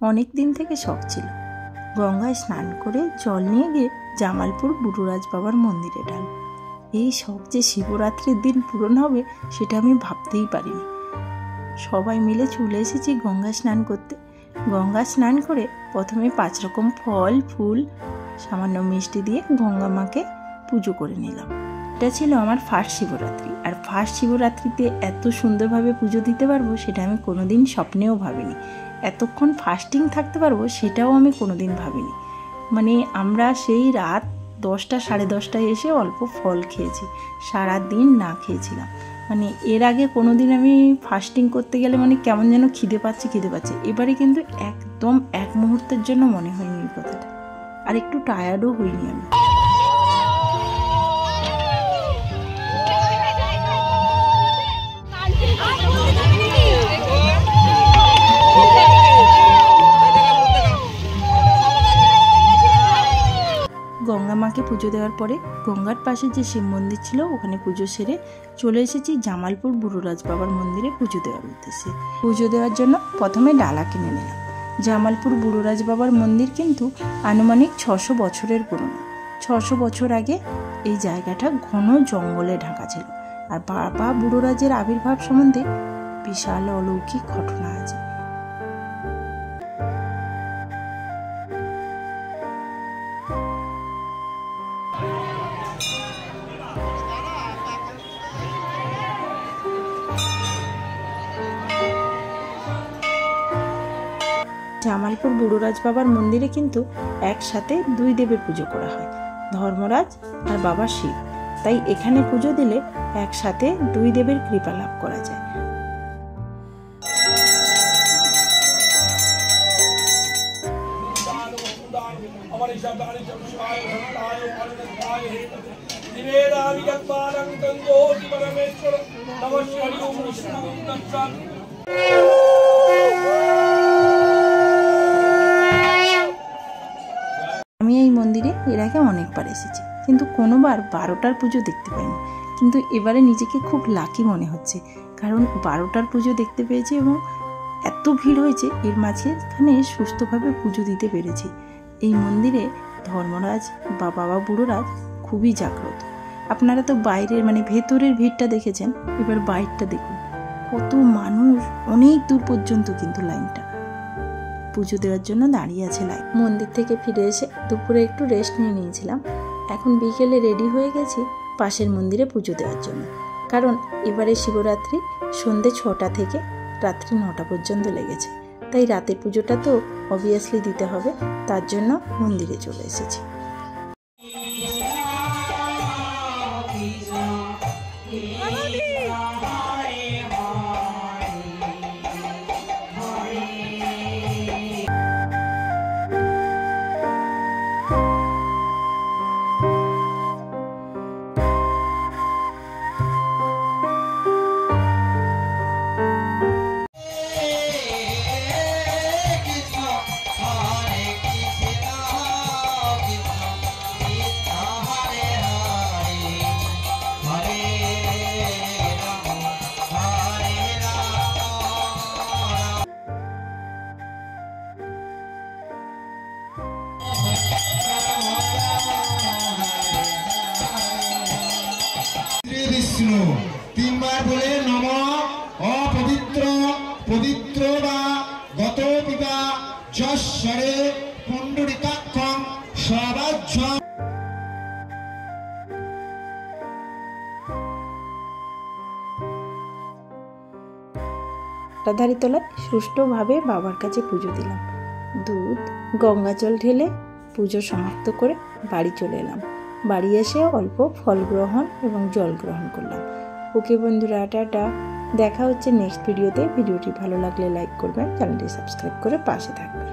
অনেক দিন থেকে শখ ছিল গঙ্গায় স্নান করে জল নিয়ে গিয়ে জামালপুর বুড়োরাজ বাবার মন্দিরে ঢালব। এই শখ যে শিবরাত্রির দিন পূরণ হবে সেটা আমি ভাবতেই পারিনি। সবাই মিলে চলে এসেছি গঙ্গা স্নান করতে। গঙ্গা স্নান করে প্রথমে 5 রকম ফল ফুল সামান্য মিষ্টি দিয়ে গঙ্গা মাকে পুজো করে নিলাম। এটা ছিল আমার ফার্স্ট শিবরাত্রি, আর ফার্স্ট শিবরাত্রিতে এত সুন্দরভাবে পুজো দিতে পারবো সেটা আমি কোনোদিন স্বপ্নেও ভাবিনি। এতক্ষণ ফাস্টিং থাকতে পারবো সেটাও আমি কোনোদিন ভাবিনি। মানে আমরা সেই রাত 10টা সাড়ে 10টায় এসে অল্প ফল খেয়েছি, সারা দিন না খেয়েছিলাম। মানে এর আগে কোনোদিন আমি ফাস্টিং করতে গেলে মানে কেমন যেন খিদে পাচ্ছে। এবারে কিন্তু একদম এক মুহূর্তের জন্য মনে হয়নি এই কথাটা, আর একটু টায়ার্ডও হইনি আমি। গঙ্গা মাকে পুজো দেওয়ার পরে গঙ্গার পাশে যে শিব মন্দির ছিল ওখানে পুজো সেরে চলে এসেছি জামালপুর বুড়োরাজ বাবার মন্দিরে পুজো দেওয়ার উদ্দেশ্যে। পুজো দেওয়ার জন্য প্রথমে ডালা কিনে নিলাম। জামালপুর বুড়োরাজ বাবার মন্দির কিন্তু আনুমানিক 600 বছরের পুরনো। 600 বছর আগে এই জায়গাটা ঘন জঙ্গলে ঢাকা ছিল, আর বাবা বুড়োরাজের আবির্ভাব সম্বন্ধে বিশাল অলৌকিক ঘটনা আছে। জামালপুর বুড়োরাজ বাবার মন্দিরে কিন্তু একসাথে 2 দেবের পুজো করা হয়, ধর্মরাজ আর বাবা শিব। তাই এখানে পুজো দিলে একসাথে 2 দেবের কৃপা লাভ করা যায়। আমি এই মন্দিরে এর আগে অনেকবার এসেছি, কিন্তু কোনোবার 12টার পুজো দেখতে পাইনি। কিন্তু এবারে নিজেকে খুব লাকি মনে হচ্ছে, কারণ 12টার পুজো দেখতে পেয়েছি এবং এত ভিড় হয়েছে, এর মাঝখানে সুস্থভাবে পুজো দিতে পেরেছি। এই মন্দিরে ধর্মরাজ বা বাবা বুড়োরাজ খুবই জাগ্রত। আপনারা তো বাইরের মানে ভেতরের ভিড়টা দেখেছেন, এবার বাইরটা দেখুন, কত মানুষ, অনেক দূর পর্যন্ত কিন্তু লাইনটা। পুজো দেওয়ার জন্য দাঁড়িয়ে আছে লাইন। মন্দির থেকে ফিরে এসে দুপুরে একটু রেস্ট নিয়েছিলাম। এখন বিকেলে রেডি হয়ে গেছি পাশের মন্দিরে পুজো দেওয়ার জন্য, কারণ এবারে শিবরাত্রি সন্ধ্যে 6টা থেকে রাত্রি 9টা পর্যন্ত লেগেছে। তাই রাতের পুজোটা তো অবভিয়াসলি দিতে হবে, তার জন্য মন্দিরে চলে এসেছি। বিষ্ণু 3 বার বলে নম অপবিত্র পবিত্র বা গত পিতা যশ্বরে পুণ্ডরিকাক্ষং সবাজ্যং। রাধারি তলায় সুষ্ঠুভাবে বাবার কাছে পুজো দিলাম। দুধ গঙ্গা জল ঢেলে পুজো সমাপ্ত করে বাড়ি চলে এলাম। বাড়ি এসে অল্প ফল গ্রহণ এবং জল গ্রহণ করলাম। ওকে বন্ধুরা, টাটা। দেখা হচ্ছে নেক্সট ভিডিওতে। ভিডিওটি ভালো লাগলে লাইক করবেন, চ্যানেলটি সাবস্ক্রাইব করে পাশে থাকবেন।